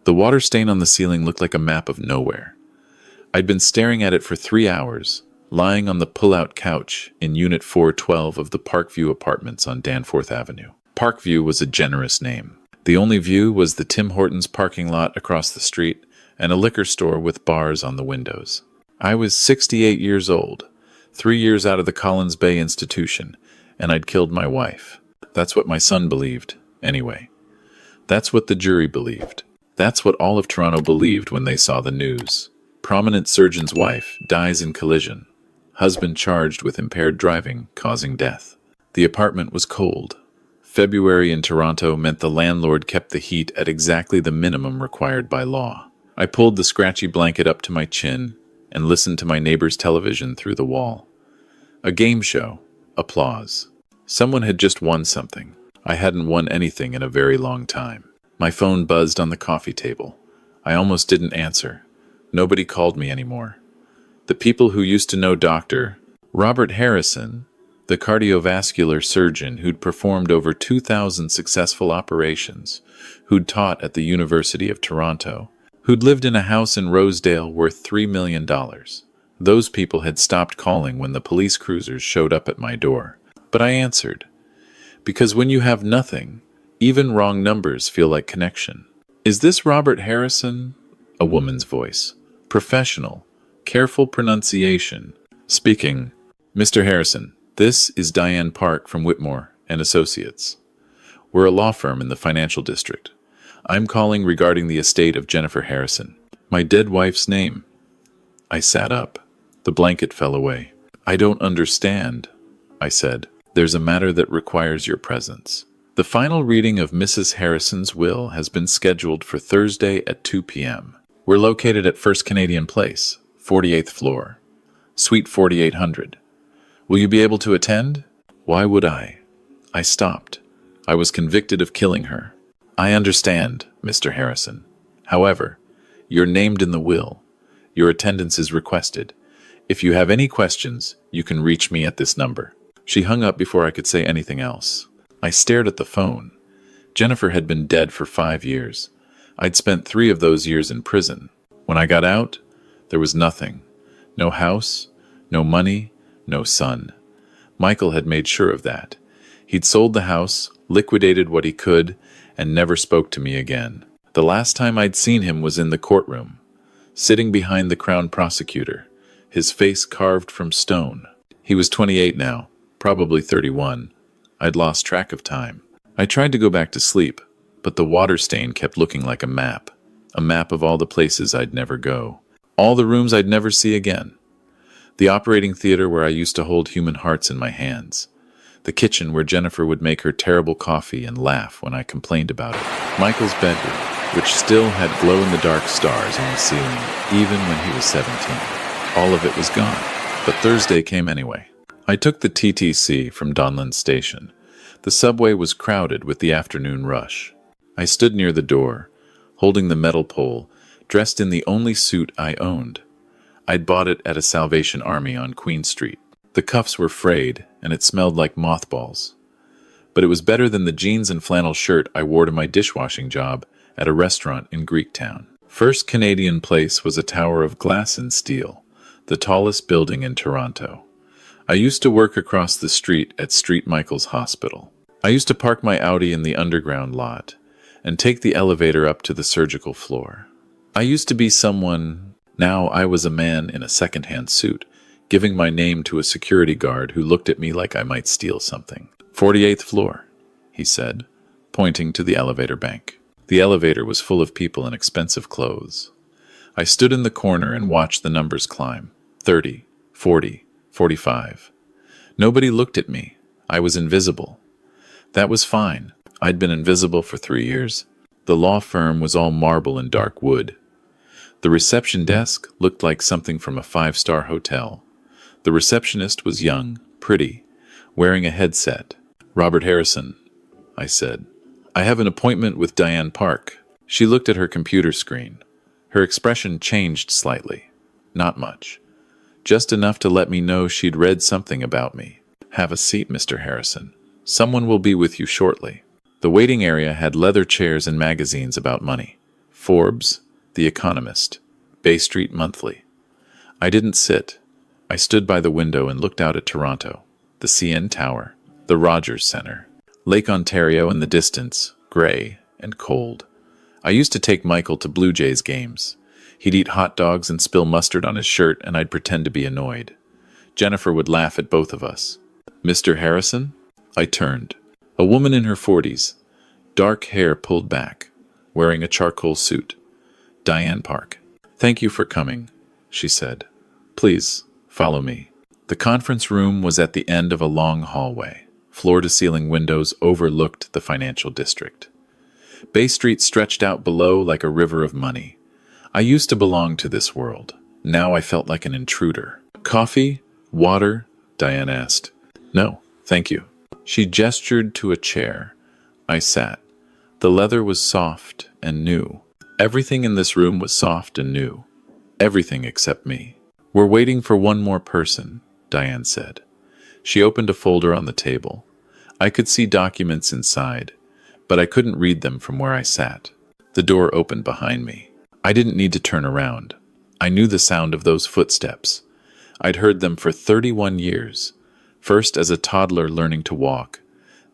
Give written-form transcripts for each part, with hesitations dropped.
The water stain on the ceiling looked like a map of nowhere. I'd been staring at it for 3 hours, lying on the pull-out couch in Unit 412 of the Parkview Apartments on Danforth Avenue. Parkview was a generous name. The only view was the Tim Hortons parking lot across the street and a liquor store with bars on the windows. I was 68 years old, 3 years out of the Collins Bay Institution, and I'd killed my wife. That's what my son believed, anyway. That's what the jury believed. That's what all of Toronto believed when they saw the news. Prominent surgeon's wife dies in collision. Husband charged with impaired driving, causing death. The apartment was cold. February in Toronto meant the landlord kept the heat at exactly the minimum required by law. I pulled the scratchy blanket up to my chin and listened to my neighbor's television through the wall. A game show. Applause. Someone had just won something. I hadn't won anything in a very long time. My phone buzzed on the coffee table. I almost didn't answer. Nobody called me anymore. The people who used to know Dr. Robert Harrison, the cardiovascular surgeon who'd performed over 2,000 successful operations, who'd taught at the University of Toronto, who'd lived in a house in Rosedale worth $3 million. Those people had stopped calling when the police cruisers showed up at my door. But I answered. Because when you have nothing, even wrong numbers feel like connection. Is this Robert Harrison? A woman's voice. Professional. Careful pronunciation. Speaking. Mr. Harrison, this is Diane Park from Whitmore and Associates. We're a law firm in the financial district. I'm calling regarding the estate of Jennifer Harrison. My dead wife's name. I sat up. The blanket fell away. I don't understand, I said. There's a matter that requires your presence. The final reading of Mrs. Harrison's will has been scheduled for Thursday at 2 p.m. We're located at First Canadian Place, 48th floor, Suite 4800. Will you be able to attend? Why would I? I stopped. I was convicted of killing her. I understand, Mr. Harrison. However, you're named in the will. Your attendance is requested. If you have any questions, you can reach me at this number. She hung up before I could say anything else. I stared at the phone. Jennifer had been dead for 5 years. I'd spent 3 of those years in prison. When I got out, there was nothing. No house, no money, no son. Michael had made sure of that. He'd sold the house, liquidated what he could, and never spoke to me again. The last time I'd seen him was in the courtroom, sitting behind the Crown prosecutor, his face carved from stone. He was 28 now, probably 31. I'd lost track of time. I tried to go back to sleep, but the water stain kept looking like a map of all the places I'd never go, all the rooms I'd never see again. The operating theater where I used to hold human hearts in my hands. The kitchen where Jennifer would make her terrible coffee and laugh when I complained about it. Michael's bedroom, which still had glow-in-the-dark stars on the ceiling, even when he was 17. All of it was gone, but Thursday came anyway. I took the TTC from Donlan Station. The subway was crowded with the afternoon rush. I stood near the door, holding the metal pole, dressed in the only suit I owned. I'd bought it at a Salvation Army on Queen Street. The cuffs were frayed, and it smelled like mothballs. But it was better than the jeans and flannel shirt I wore to my dishwashing job at a restaurant in Greektown. First Canadian Place was a tower of glass and steel, the tallest building in Toronto. I used to work across the street at St. Michael's Hospital. I used to park my Audi in the underground lot and take the elevator up to the surgical floor. I used to be someone. Now I was a man in a second-hand suit, giving my name to a security guard who looked at me like I might steal something. 48th floor, he said, pointing to the elevator bank. The elevator was full of people in expensive clothes. I stood in the corner and watched the numbers climb. 30, 40, 45. Nobody looked at me. I was invisible. That was fine. I'd been invisible for 3 years. The law firm was all marble and dark wood. The reception desk looked like something from a 5-star hotel. The receptionist was young, pretty, wearing a headset. Robert Harrison, I said. I have an appointment with Diane Park. She looked at her computer screen. Her expression changed slightly. Not much. Just enough to let me know she'd read something about me. Have a seat, Mr. Harrison. Someone will be with you shortly. The waiting area had leather chairs and magazines about money. Forbes, The Economist, Bay Street Monthly. I didn't sit. I stood by the window and looked out at Toronto, the CN Tower, the Rogers Centre, Lake Ontario in the distance, grey and cold. I used to take Michael to Blue Jays games. He'd eat hot dogs and spill mustard on his shirt, and I'd pretend to be annoyed. Jennifer would laugh at both of us. "Mr. Harrison?" I turned. A woman in her 40s, dark hair pulled back, wearing a charcoal suit. "Diane Park." "Thank you for coming," she said. "Please, follow me." The conference room was at the end of a long hallway. Floor-to-ceiling windows overlooked the financial district. Bay Street stretched out below like a river of money. I used to belong to this world. Now I felt like an intruder. "Coffee? Water?" Diane asked. "No, thank you." She gestured to a chair. I sat. The leather was soft and new. Everything in this room was soft and new. Everything except me. "We're waiting for one more person," Diane said. She opened a folder on the table. I could see documents inside, but I couldn't read them from where I sat. The door opened behind me. I didn't need to turn around. I knew the sound of those footsteps. I'd heard them for 31 years, first as a toddler learning to walk,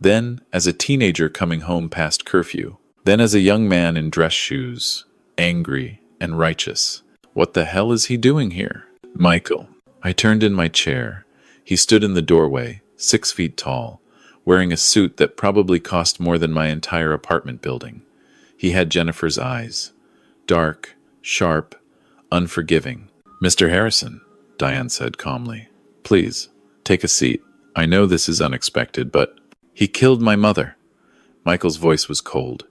then as a teenager coming home past curfew, then as a young man in dress shoes, angry and righteous. What the hell is he doing here? Michael. I turned in my chair. He stood in the doorway, 6 feet tall, wearing a suit that probably cost more than my entire apartment building. He had Jennifer's eyes. Dark, sharp, unforgiving. "Mr. Harrison," Diane said calmly. "Please, take a seat. I know this is unexpected, but—" "He killed my mother." Michael's voice was cold,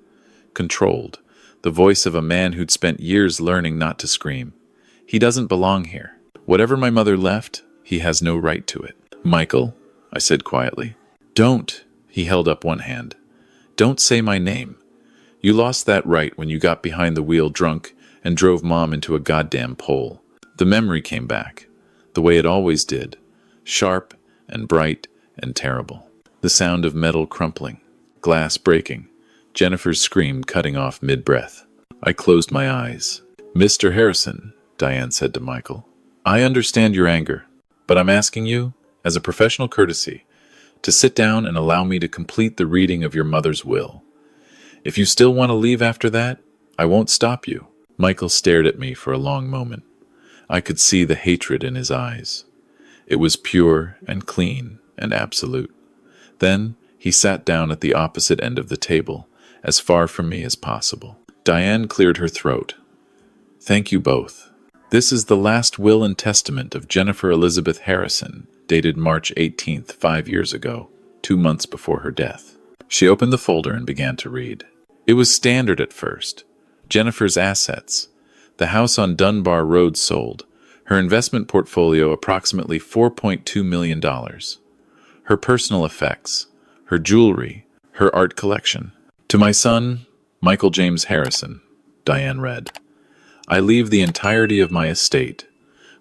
controlled, the voice of a man who'd spent years learning not to scream. "He doesn't belong here. Whatever my mother left, he has no right to it." "Michael," I said quietly. "Don't," he held up one hand. "Don't say my name. You lost that right when you got behind the wheel drunk and drove Mom into a goddamn pole." The memory came back, the way it always did, sharp and bright and terrible. The sound of metal crumpling, glass breaking, Jennifer's scream cutting off mid-breath. I closed my eyes. "Mr. Harrison," Diane said to Michael, "I understand your anger, but I'm asking you, as a professional courtesy, to sit down and allow me to complete the reading of your mother's will. If you still want to leave after that, I won't stop you." Michael stared at me for a long moment. I could see the hatred in his eyes. It was pure and clean and absolute. Then he sat down at the opposite end of the table, as far from me as possible. Diane cleared her throat. "Thank you both. This is the last will and testament of Jennifer Elizabeth Harrison, dated March 18th, 5 years ago, 2 months before her death." She opened the folder and began to read. It was standard at first. Jennifer's assets. The house on Dunbar Road sold. Her investment portfolio approximately $4.2 million. Her personal effects. Her jewelry. Her art collection. "To my son, Michael James Harrison," Diane read. "I leave the entirety of my estate,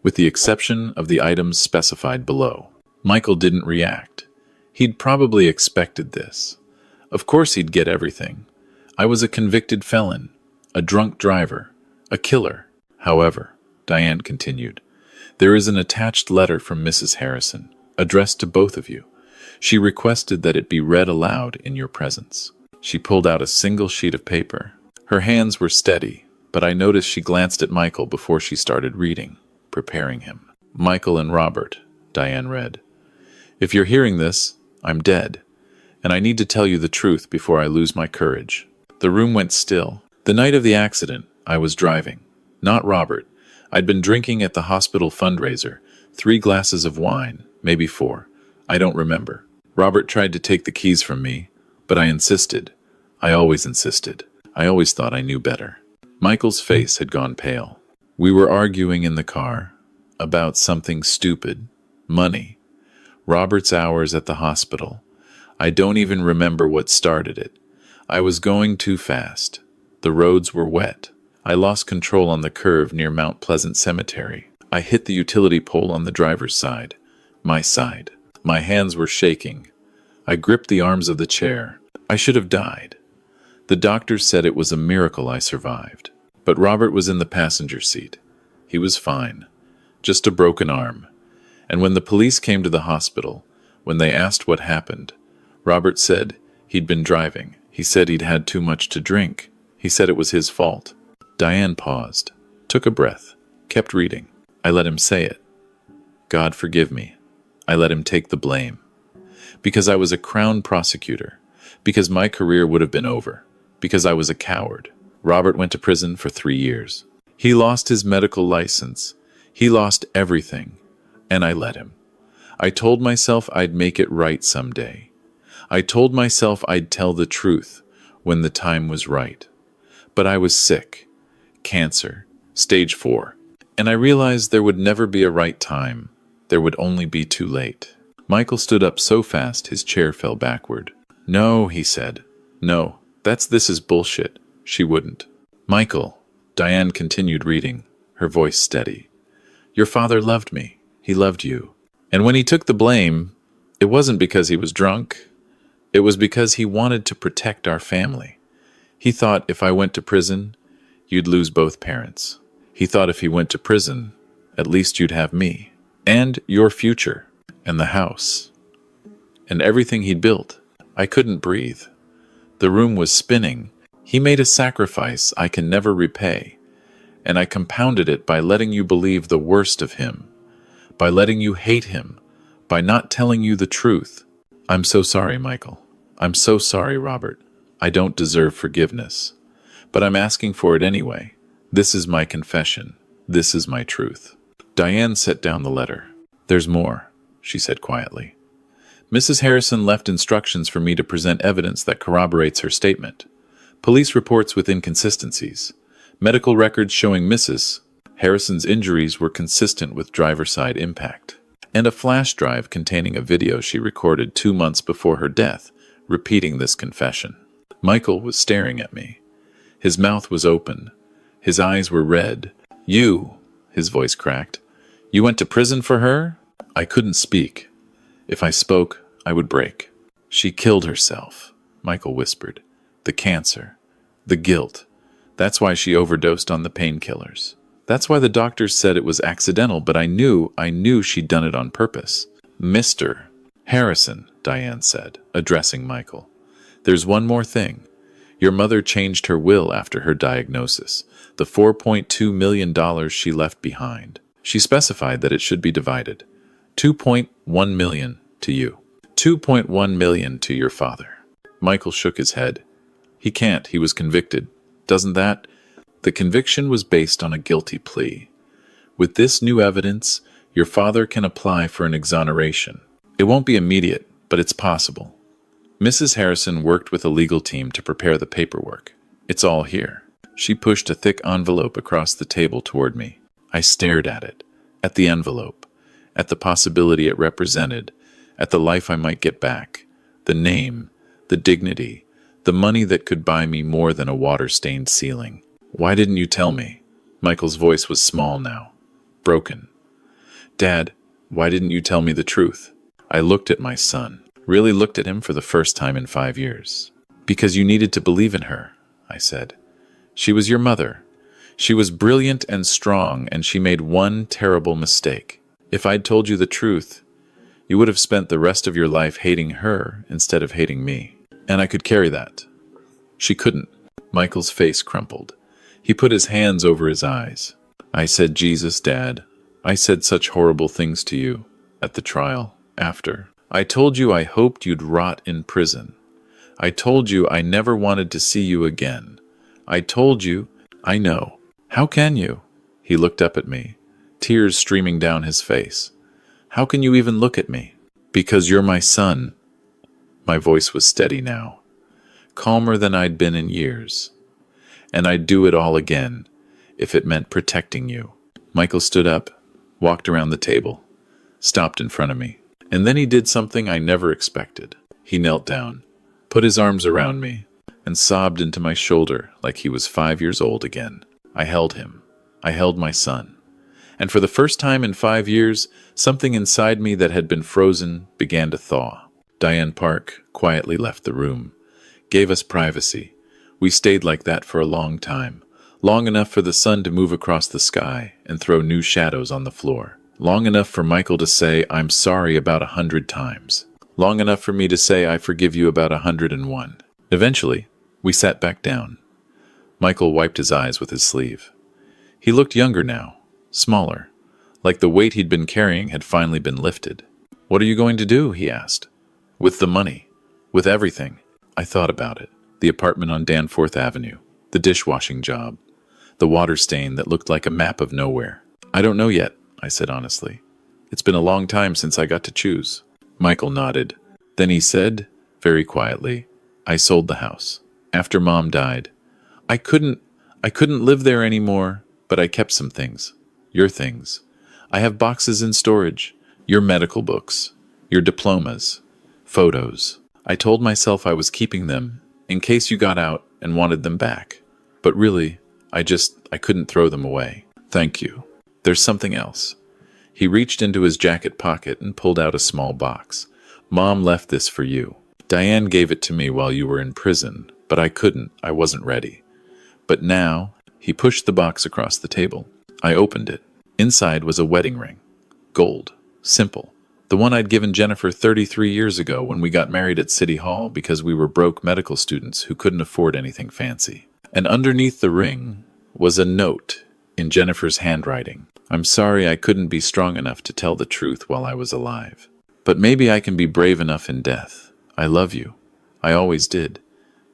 with the exception of the items specified below." Michael didn't react. He'd probably expected this. Of course he'd get everything. I was a convicted felon, a drunk driver, a killer. "However," Diane continued, "there is an attached letter from Mrs. Harrison, addressed to both of you. She requested that it be read aloud in your presence." She pulled out a single sheet of paper. Her hands were steady, but I noticed she glanced at Michael before she started reading, preparing him. "Michael and Robert," Diane read. "If you're hearing this, I'm dead, and I need to tell you the truth before I lose my courage." The room went still. The night of the accident, I was driving. Not Robert. I'd been drinking at the hospital fundraiser, 3 glasses of wine, maybe 4. I don't remember. Robert tried to take the keys from me, but I insisted. I always insisted. I always thought I knew better. Michael's face had gone pale. We were arguing in the car about something stupid. Money. Robert's hours at the hospital. I don't even remember what started it. I was going too fast. The roads were wet. I lost control on the curve near Mount Pleasant Cemetery. I hit the utility pole on the driver's side. My side. My hands were shaking. I gripped the arms of the chair. I should have died. The doctors said it was a miracle I survived. But Robert was in the passenger seat. He was fine. Just a broken arm. And when the police came to the hospital, when they asked what happened, Robert said he'd been driving. He said he'd had too much to drink. He said it was his fault. Diane paused, took a breath, kept reading. I let him say it. God forgive me. I let him take the blame. Because I was a Crown prosecutor. Because my career would have been over. Because I was a coward. Robert went to prison for 3 years. He lost his medical license. He lost everything. And I let him. I told myself I'd make it right someday. I told myself I'd tell the truth when the time was right. But I was sick. Cancer. Stage 4. And I realized there would never be a right time. There would only be too late. Michael stood up so fast his chair fell backward. No, he said. No, this is bullshit. She wouldn't. Michael, Diane continued reading, her voice steady. Your father loved me. He loved you. And when he took the blame, it wasn't because he was drunk. It was because he wanted to protect our family. He thought if I went to prison, you'd lose both parents. He thought if he went to prison, at least you'd have me. And your future. And the house. And everything he'd built. I couldn't breathe. The room was spinning. He made a sacrifice I can never repay. And I compounded it by letting you believe the worst of him. By letting you hate him. By not telling you the truth. I'm so sorry, Michael. I'm so sorry, Robert. I don't deserve forgiveness. But I'm asking for it anyway. This is my confession. This is my truth. Diane set down the letter. There's more, she said quietly. Mrs. Harrison left instructions for me to present evidence that corroborates her statement. Police reports with inconsistencies. Medical records showing Mrs. Harrison's injuries were consistent with driver-side impact. And a flash drive containing a video she recorded 2 months before her death, repeating this confession. Michael was staring at me. His mouth was open. His eyes were red. You, his voice cracked. You went to prison for her? I couldn't speak. If I spoke, I would break. She killed herself, Michael whispered. The cancer. The guilt. That's why she overdosed on the painkillers. That's why the doctors said it was accidental, but I knew she'd done it on purpose. Mr. Harrison, Diane said, addressing Michael. There's one more thing. Your mother changed her will after her diagnosis. The $4.2 million she left behind. She specified that it should be divided. $2.1 million to you. $2.1 million to your father. Michael shook his head. He can't. He was convicted. Doesn't that? The conviction was based on a guilty plea. With this new evidence, your father can apply for an exoneration. It won't be immediate, but it's possible. Mrs. Harrison worked with a legal team to prepare the paperwork. It's all here. She pushed a thick envelope across the table toward me. I stared at it, at the envelope, at the possibility it represented, at the life I might get back, the name, the dignity, the money that could buy me more than a water-stained ceiling. Why didn't you tell me? Michael's voice was small now, broken. Dad, why didn't you tell me the truth? I looked at my son, really looked at him for the first time in 5 years. Because you needed to believe in her, I said. She was your mother. She was brilliant and strong, and she made one terrible mistake. If I'd told you the truth, you would have spent the rest of your life hating her instead of hating me. And I could carry that. She couldn't. Michael's face crumpled. He put his hands over his eyes. I said, Jesus, Dad. I said such horrible things to you. At the trial. After. I told you I hoped you'd rot in prison. I told you I never wanted to see you again. I told you, I know. How can you? He looked up at me, tears streaming down his face. How can you even look at me? Because you're my son. My voice was steady now, calmer than I'd been in years. And I'd do it all again, if it meant protecting you. Michael stood up, walked around the table, stopped in front of me. And then he did something I never expected. He knelt down, put his arms around me, and sobbed into my shoulder like he was 5 years old again. I held him. I held my son. And for the first time in 5 years, something inside me that had been frozen began to thaw. Diane Park quietly left the room, gave us privacy. We stayed like that for a long time, Long enough for the sun to move across the sky and throw new shadows on the floor. Long enough for Michael to say, "I'm sorry" about 100 times. Long enough for me to say, "I forgive you" about 101. Eventually, we sat back down. Michael wiped his eyes with his sleeve. He looked younger now, smaller, like the weight he'd been carrying had finally been lifted. "What are you going to do?" he asked. "With the money. With everything." I thought about it. The apartment on Danforth Avenue. The dishwashing job. The water stain that looked like a map of nowhere. "I don't know yet," I said honestly. "It's been a long time since I got to choose." Michael nodded. Then he said, very quietly, "I sold the house. After Mom died. I couldn't live there anymore, but I kept some things. Your things. I have boxes in storage. Your medical books. Your diplomas. Photos. I told myself I was keeping them in case you got out and wanted them back. But really, I couldn't throw them away. Thank you. There's something else." He reached into his jacket pocket and pulled out a small box. "Mom left this for you. Diane gave it to me while you were in prison, but I wasn't ready. But now," he pushed the box across the table. I opened it. Inside was a wedding ring. Gold. Simple. The one I'd given Jennifer 33 years ago when we got married at City Hall because we were broke medical students who couldn't afford anything fancy. And underneath the ring was a note in Jennifer's handwriting. "I'm sorry I couldn't be strong enough to tell the truth while I was alive. But maybe I can be brave enough in death. I love you. I always did,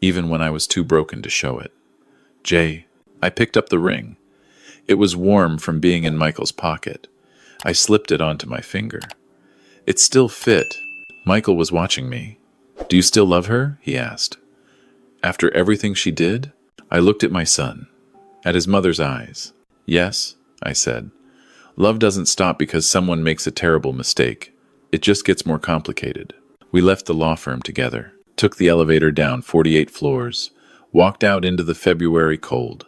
even when I was too broken to show it. Jay." I picked up the ring. It was warm from being in Michael's pocket. I slipped it onto my finger. It still fit. Michael was watching me. "Do you still love her?" he asked. "After everything she did?" I looked at my son, at his mother's eyes. "Yes," I said. "Love doesn't stop because someone makes a terrible mistake. It just gets more complicated." We left the law firm together, took the elevator down 48 floors, walked out into the February cold.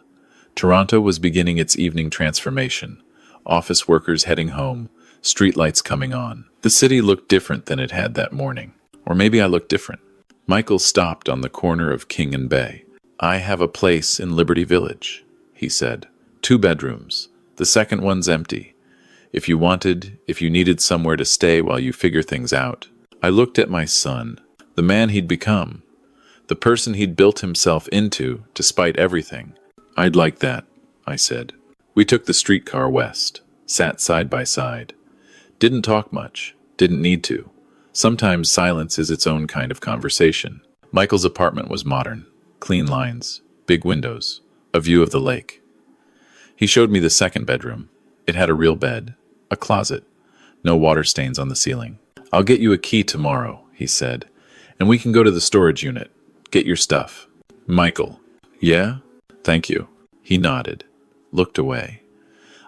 Toronto was beginning its evening transformation. Office workers heading home, streetlights coming on. The city looked different than it had that morning. Or maybe I looked different. Michael stopped on the corner of King and Bay. "I have a place in Liberty Village," he said. "2 bedrooms. The second one's empty. If you needed somewhere to stay while you figure things out." I looked at my son, the man he'd become, the person he'd built himself into despite everything. "I'd like that," I said. We took the streetcar west, sat side by side. Didn't talk much, didn't need to. Sometimes silence is its own kind of conversation. Michael's apartment was modern, clean lines, big windows, a view of the lake. He showed me the second bedroom. It had a real bed, a closet, no water stains on the ceiling. "I'll get you a key tomorrow," he said, "and we can go to the storage unit, get your stuff." Michael. "Yeah? Thank you." He nodded, looked away.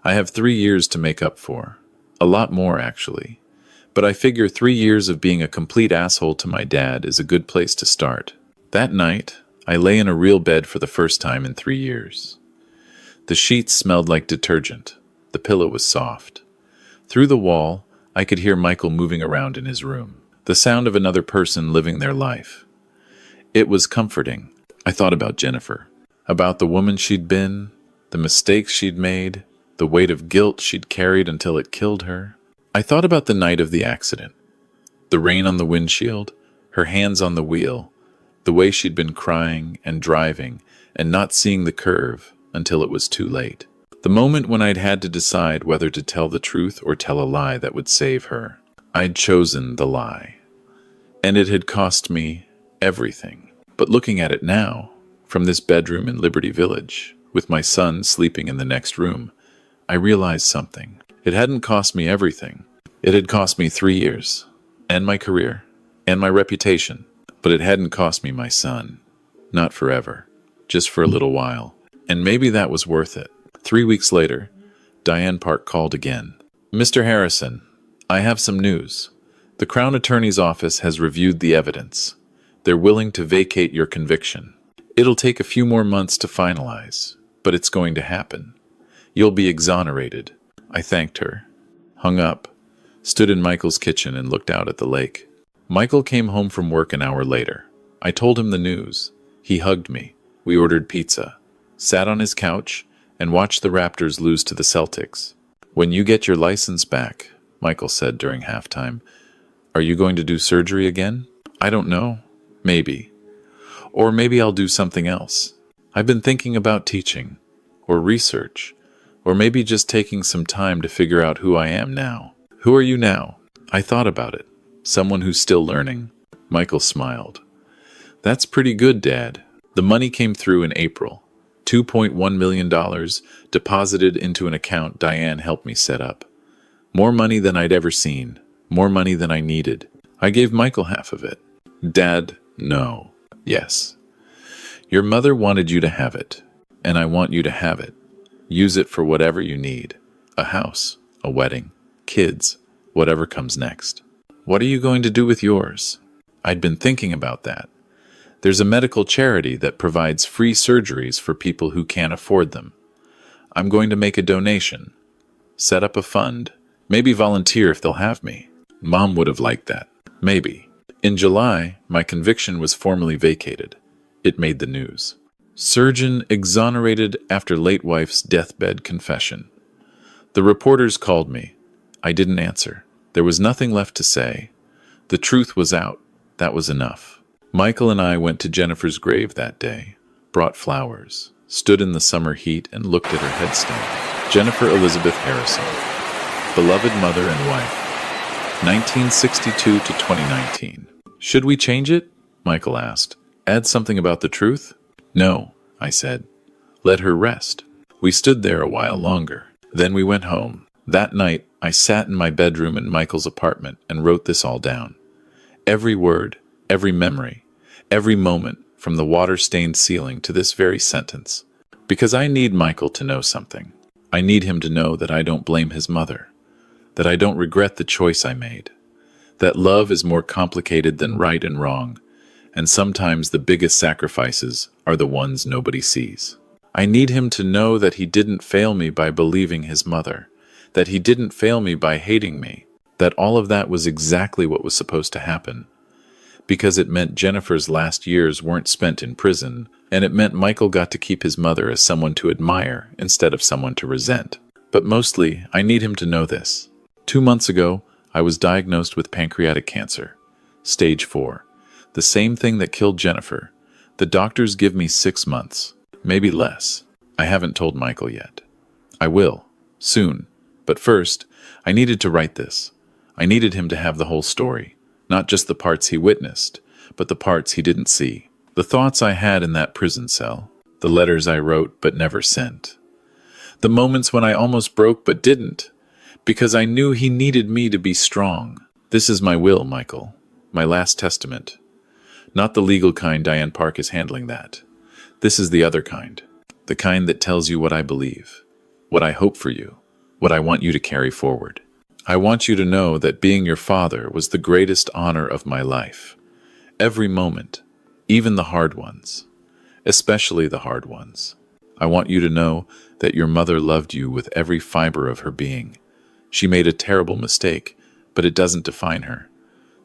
"I have 3 years to make up for. A lot more, actually. But I figure 3 years of being a complete asshole to my dad is a good place to start." That night, I lay in a real bed for the first time in 3 years. The sheets smelled like detergent. The pillow was soft. Through the wall, I could hear Michael moving around in his room. The sound of another person living their life. It was comforting. I thought about Jennifer. About the woman she'd been, the mistakes she'd made, the weight of guilt she'd carried until it killed her. I thought about the night of the accident. The rain on the windshield, her hands on the wheel, the way she'd been crying and driving and not seeing the curve until it was too late. The moment when I'd had to decide whether to tell the truth or tell a lie that would save her. I'd chosen the lie. And it had cost me everything. But looking at it now, from this bedroom in Liberty Village, with my son sleeping in the next room, I realized something. It hadn't cost me everything. It had cost me 3 years, and my career, and my reputation. But it hadn't cost me my son. Not forever. Just for a little while. And maybe that was worth it. 3 weeks later, Diane Park called again. "Mr. Harrison, I have some news. The Crown Attorney's office has reviewed the evidence. They're willing to vacate your conviction. It'll take a few more months to finalize, but it's going to happen. You'll be exonerated." I thanked her, hung up, stood in Michael's kitchen and looked out at the lake. Michael came home from work an hour later. I told him the news. He hugged me. We ordered pizza. sat on his couch, and watched the Raptors lose to the Celtics. "When you get your license back," Michael said during halftime, "are you going to do surgery again?" "I don't know. Maybe. Or maybe I'll do something else. I've been thinking about teaching, or research, or maybe just taking some time to figure out who I am now." "Who are you now?" I thought about it. "Someone who's still learning." Michael smiled. "That's pretty good, Dad." The money came through in April. $2.1 million deposited into an account Diane helped me set up. More money than I'd ever seen. More money than I needed. I gave Michael half of it. "Dad, no." "Yes. Your mother wanted you to have it, and I want you to have it. Use it for whatever you need. A house, a wedding, kids, whatever comes next." "What are you going to do with yours?" I'd been thinking about that. There's a medical charity that provides free surgeries for people who can't afford them. I'm going to make a donation, set up a fund, maybe volunteer if they'll have me. Mom would have liked that. Maybe. In July, my conviction was formally vacated. It made the news. Surgeon exonerated after late wife's deathbed confession. The reporters called me. I didn't answer. There was nothing left to say. The truth was out. That was enough. Michael and I went to Jennifer's grave that day, brought flowers, stood in the summer heat and looked at her headstone. Jennifer Elizabeth Harrison, beloved mother and wife, 1962 to 2019. "Should we change it?" Michael asked. "Add something about the truth?" "No," I said. "Let her rest." We stood there a while longer. Then we went home. That night, I sat in my bedroom in Michael's apartment and wrote this all down. Every word, every memory, every moment, from the water-stained ceiling to this very sentence. Because I need Michael to know something. I need him to know that I don't blame his mother, that I don't regret the choice I made, that love is more complicated than right and wrong, and sometimes the biggest sacrifices are the ones nobody sees. I need him to know that he didn't fail me by believing his mother, that he didn't fail me by hating me, that all of that was exactly what was supposed to happen, because it meant Jennifer's last years weren't spent in prison, and it meant Michael got to keep his mother as someone to admire instead of someone to resent. But mostly, I need him to know this. 2 months ago, I was diagnosed with pancreatic cancer, stage 4, the same thing that killed Jennifer. The doctors give me 6 months, maybe less. I haven't told Michael yet. I will, soon. But first, I needed to write this. I needed him to have the whole story. Not just the parts he witnessed, but the parts he didn't see. The thoughts I had in that prison cell. The letters I wrote but never sent. The moments when I almost broke but didn't, because I knew he needed me to be strong. This is my will, Michael. My last testament. Not the legal kind Diane Park is handling that. This is the other kind. The kind that tells you what I believe, what I hope for you, what I want you to carry forward. I want you to know that being your father was the greatest honor of my life. Every moment, even the hard ones, especially the hard ones. I want you to know that your mother loved you with every fiber of her being. She made a terrible mistake, but it doesn't define her.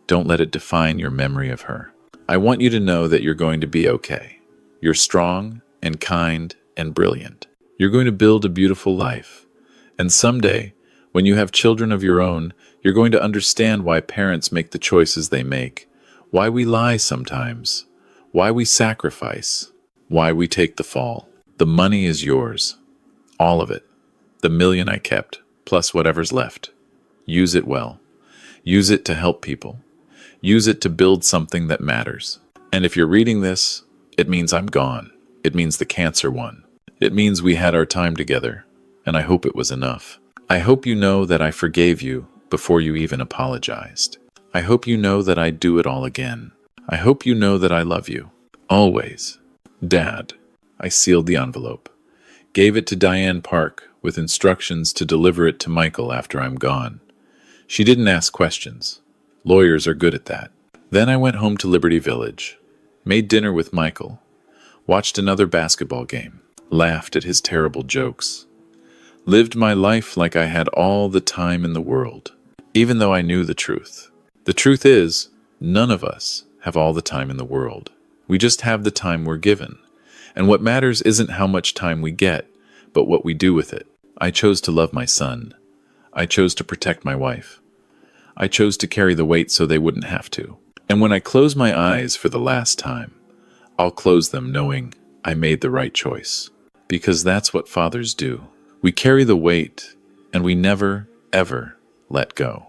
Don't let it define your memory of her. I want you to know that you're going to be okay. You're strong and kind and brilliant. You're going to build a beautiful life. And someday, when you have children of your own, you're going to understand why parents make the choices they make, why we lie sometimes, why we sacrifice, why we take the fall. The money is yours. All of it. The $1 million I kept, plus whatever's left. Use it well. Use it to help people. Use it to build something that matters. And if you're reading this, it means I'm gone. It means the cancer won. It means we had our time together, and I hope it was enough. I hope you know that I forgave you before you even apologized. I hope you know that I'd do it all again. I hope you know that I love you. Always. Dad. I sealed the envelope. Gave it to Diane Park with instructions to deliver it to Michael after I'm gone. She didn't ask questions. Lawyers are good at that. Then I went home to Liberty Village. Made dinner with Michael. Watched another basketball game. Laughed at his terrible jokes. Lived my life like I had all the time in the world, even though I knew the truth. The truth is, none of us have all the time in the world. We just have the time we're given. And what matters isn't how much time we get, but what we do with it. I chose to love my son. I chose to protect my wife. I chose to carry the weight so they wouldn't have to. And when I close my eyes for the last time, I'll close them knowing I made the right choice. Because that's what fathers do. We carry the weight, and we never, ever let go.